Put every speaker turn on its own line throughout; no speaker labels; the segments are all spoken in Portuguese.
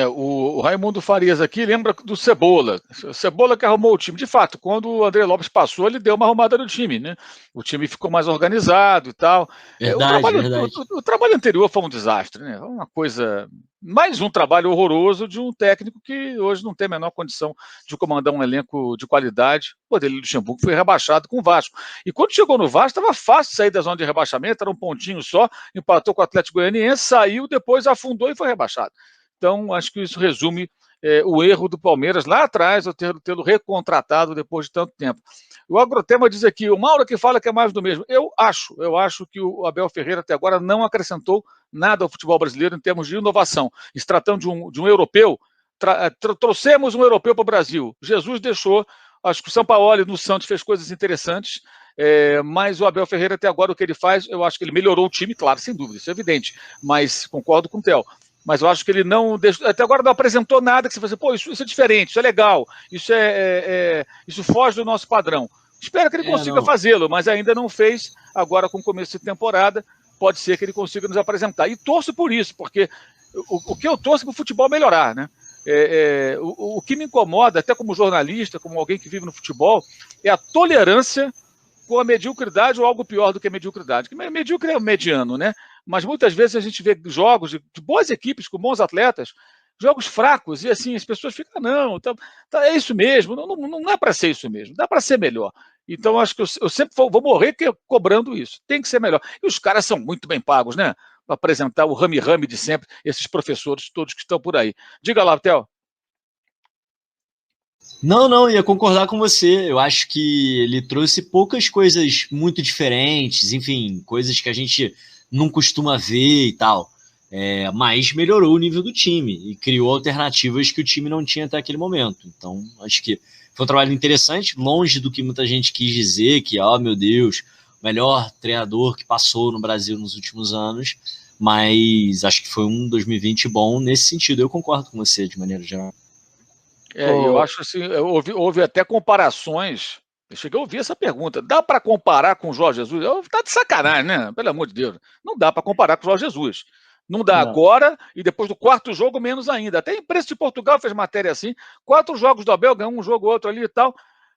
O Raimundo Farias aqui lembra do Cebola. O Cebola que arrumou o time. De fato, quando o André Lopes passou, ele deu uma arrumada no time, né? O time ficou mais organizado e tal. O
Verdade,
trabalho,
verdade.
o trabalho anterior foi um desastre, né? Uma coisa. Mais um trabalho horroroso de um técnico que hoje não tem a menor condição de comandar um elenco de qualidade. O Vanderlei Luxemburgo foi rebaixado com o Vasco. E quando chegou no Vasco, estava fácil sair da zona de rebaixamento, era um pontinho só, empatou com o Atlético Goianiense, saiu, depois afundou e foi rebaixado. Então, acho que isso resume o erro do Palmeiras lá atrás, tê-lo recontratado depois de tanto tempo. O Agrotema diz aqui, o Mauro que fala que é mais do mesmo. Eu acho que o Abel Ferreira até agora não acrescentou nada ao futebol brasileiro em termos de inovação. Se tratando de um europeu, trouxemos um europeu para o Brasil. Jesus deixou, acho que o Sampaoli no Santos fez coisas interessantes, mas o Abel Ferreira até agora o que ele faz, eu acho que ele melhorou o time, claro, sem dúvida, isso é evidente, mas concordo com o Theo. Mas eu acho que ele não deixou, até agora não apresentou nada que você fale, pô, isso é diferente, isso é legal, isso foge do nosso padrão. Espero que ele consiga
Não.
fazê-lo, mas ainda não fez. Agora, com o começo de temporada, pode ser que ele consiga nos apresentar. E torço por isso, porque o que eu torço é para o futebol melhorar, né? O que me incomoda, até como jornalista, como alguém que vive no futebol, é a tolerância com a mediocridade ou algo pior do que a mediocridade. Que medíocre é o mediano, né? Mas muitas vezes a gente vê jogos de boas equipes, com bons atletas, jogos fracos, e assim, as pessoas ficam, não, é isso mesmo, não é para ser isso mesmo, dá para ser melhor. Então, acho que eu sempre vou morrer cobrando isso, tem que ser melhor. E os caras são muito bem pagos, né? Para apresentar o rame-rame de sempre, esses professores todos que estão por aí. Diga lá, Theo.
Não, ia concordar com você. Eu acho que ele trouxe poucas coisas muito diferentes, enfim, coisas que a gente não costuma ver e tal. Mas melhorou o nível do time e criou alternativas que o time não tinha até aquele momento. Então, acho que foi um trabalho interessante, longe do que muita gente quis dizer, que, oh meu Deus, o melhor treinador que passou no Brasil nos últimos anos, mas acho que foi um 2020 bom nesse sentido. Eu concordo com você, de maneira geral.
Eu acho assim, houve até comparações. Eu cheguei a ouvir essa pergunta. Dá para comparar com o Jorge Jesus? Tá de sacanagem, né? Pelo amor de Deus. Não dá para comparar com o Jorge Jesus. Não dá
Não.
agora e depois do quarto jogo, menos ainda. Até a imprensa de Portugal fez matéria assim. 4 jogos do Abel, ganhou um jogo, outro ali e tal.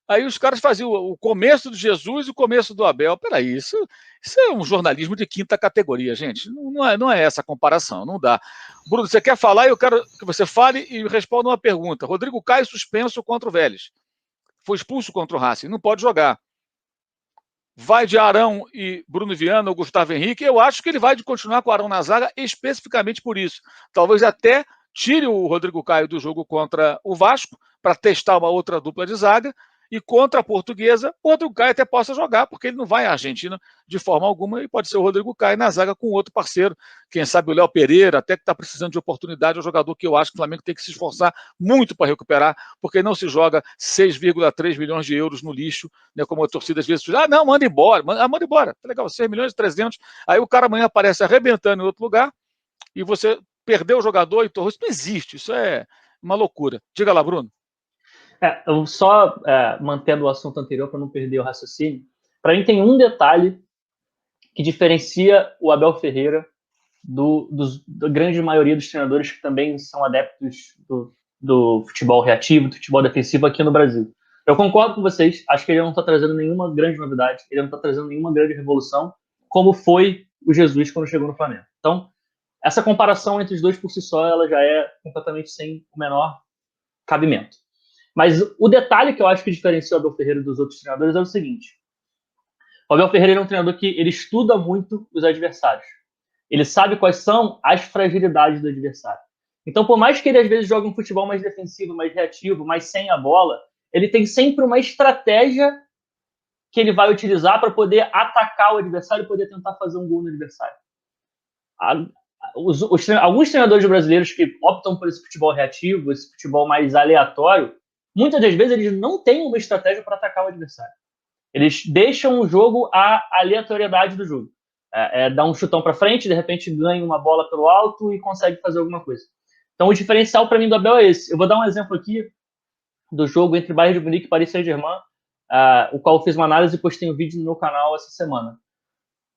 Aí os caras faziam o começo do Jesus e o começo do Abel. Peraí, isso é um jornalismo de quinta categoria, gente. Não é essa a comparação, não dá. Bruno, você quer falar? Eu quero que você fale e responda uma pergunta. Rodrigo Caio suspenso contra o Vélez. Foi expulso contra o Racing, não pode jogar. Vai de Arão e Bruno Viana ou Gustavo Henrique? Eu acho que ele vai continuar com o Arão na zaga especificamente por isso. Talvez até tire o Rodrigo Caio do jogo contra o Vasco para testar uma outra dupla de zaga. E contra a Portuguesa, o Rodrigo Caio até possa jogar, porque ele não vai à Argentina de forma alguma, e pode ser o Rodrigo Caio na zaga com outro parceiro, quem sabe o Léo Pereira, até que está precisando de oportunidade, é um jogador que eu acho que o Flamengo tem que se esforçar muito para recuperar, porque não se joga 6,3 milhões de euros no lixo, né, como a torcida às vezes diz, não, manda embora, manda embora, tá legal, 6 milhões e 300, aí o cara amanhã aparece arrebentando em outro lugar, e você perdeu o jogador e torrou, isso não existe, isso é uma loucura. Diga lá, Bruno.
Eu só mantendo o assunto anterior para não perder o raciocínio. Para mim tem um detalhe que diferencia o Abel Ferreira da grande maioria dos treinadores que também são adeptos do futebol reativo, do futebol defensivo aqui no Brasil. Eu concordo com vocês, acho que ele não está trazendo nenhuma grande novidade, ele não está trazendo nenhuma grande revolução, como foi o Jesus quando chegou no Flamengo. Então, essa comparação entre os dois por si só, ela já é completamente sem o menor cabimento. Mas o detalhe que eu acho que diferencia o Abel Ferreira dos outros treinadores é o seguinte: o Abel Ferreira é um treinador que ele estuda muito os adversários. Ele sabe quais são as fragilidades do adversário. Então, por mais que ele às vezes jogue um futebol mais defensivo, mais reativo, mais sem a bola, ele tem sempre uma estratégia que ele vai utilizar para poder atacar o adversário e poder tentar fazer um gol no adversário. Alguns treinadores brasileiros que optam por esse futebol reativo, esse futebol mais aleatório, muitas das vezes eles não têm uma estratégia para atacar o adversário. Eles deixam o jogo à aleatoriedade do jogo. Dá um chutão para frente, de repente ganha uma bola pelo alto e consegue fazer alguma coisa. Então o diferencial para mim do Abel é esse. Eu vou dar um exemplo aqui do jogo entre Bayern de Munique e Paris Saint-Germain, o qual eu fiz uma análise e postei um vídeo no meu canal essa semana.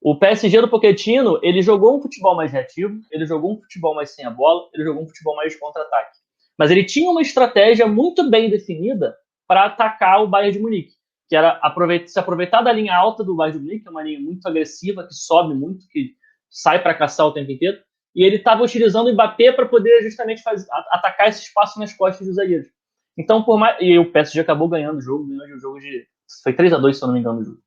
O PSG do Pochettino, ele jogou um futebol mais reativo, ele jogou um futebol mais sem a bola, ele jogou um futebol mais de contra-ataque. Mas ele tinha uma estratégia muito bem definida para atacar o Bayern de Munique, que era se aproveitar da linha alta do Bayern de Munique, que é uma linha muito agressiva, que sobe muito, que sai para caçar o tempo inteiro, e ele estava utilizando o Mbappé para poder justamente atacar esse espaço nas costas dos zagueiros. Então, e o PSG acabou ganhando o jogo, foi 3-2, se eu não me engano, o jogo.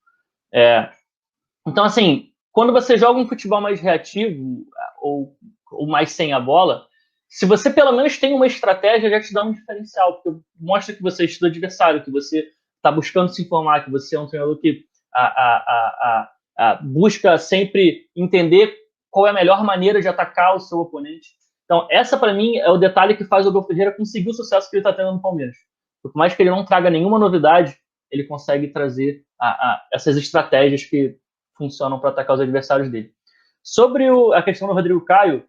Então, assim, quando você joga um futebol mais reativo ou mais sem a bola, se você pelo menos tem uma estratégia, já te dá um diferencial, porque mostra que você estuda adversário, que você está buscando se informar, que você é um treinador que busca sempre entender qual é a melhor maneira de atacar o seu oponente. Então, essa, para mim, é o detalhe que faz o Abel Ferreira conseguir o sucesso que ele está tendo no Palmeiras. Por mais que ele não traga nenhuma novidade, ele consegue trazer essas estratégias que funcionam para atacar os adversários dele. Sobre a questão do Rodrigo Caio,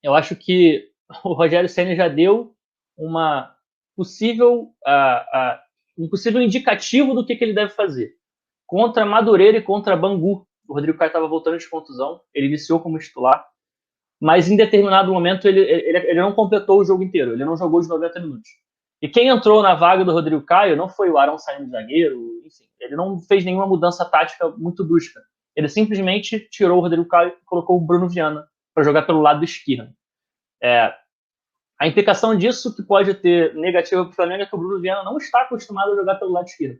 eu acho que o Rogério Ceni já deu um possível indicativo do que ele deve fazer. Contra Madureira e contra Bangu, o Rodrigo Caio estava voltando de contusão, ele iniciou como titular, mas em determinado momento ele não completou o jogo inteiro, ele não jogou os 90 minutos. E quem entrou na vaga do Rodrigo Caio não foi o Arão saindo de zagueiro, enfim, ele não fez nenhuma mudança tática muito brusca. Ele simplesmente tirou o Rodrigo Caio e colocou o Bruno Viana para jogar pelo lado esquerdo. A implicação disso que pode ter negativa para o Flamengo é que o Bruno Viana não está acostumado a jogar pelo lado esquerdo.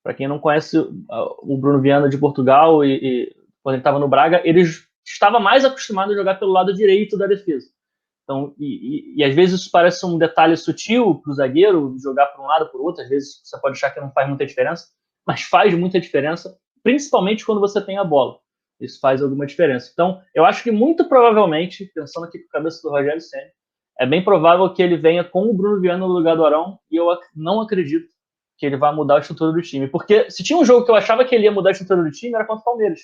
Para quem não conhece o Bruno Viana de Portugal e quando ele estava no Braga, ele estava mais acostumado a jogar pelo lado direito da defesa. Então, e às vezes isso parece um detalhe sutil para o zagueiro, jogar para um lado ou para o outro, às vezes você pode achar que não faz muita diferença, mas faz muita diferença, principalmente quando você tem a bola. Isso faz alguma diferença. Então, eu acho que muito provavelmente, pensando aqui com a cabeça do Rogério Ceni, é bem provável que ele venha com o Bruno Viana no lugar do Arão, e eu não acredito que ele vai mudar a estrutura do time. Porque se tinha um jogo que eu achava que ele ia mudar a estrutura do time, era contra o Palmeiras.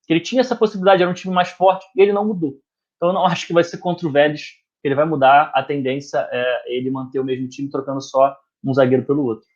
Que ele tinha essa possibilidade, era um time mais forte, e ele não mudou. Então eu não acho que vai ser contra o Vélez que ele vai mudar. A tendência é ele manter o mesmo time, trocando só um zagueiro pelo outro.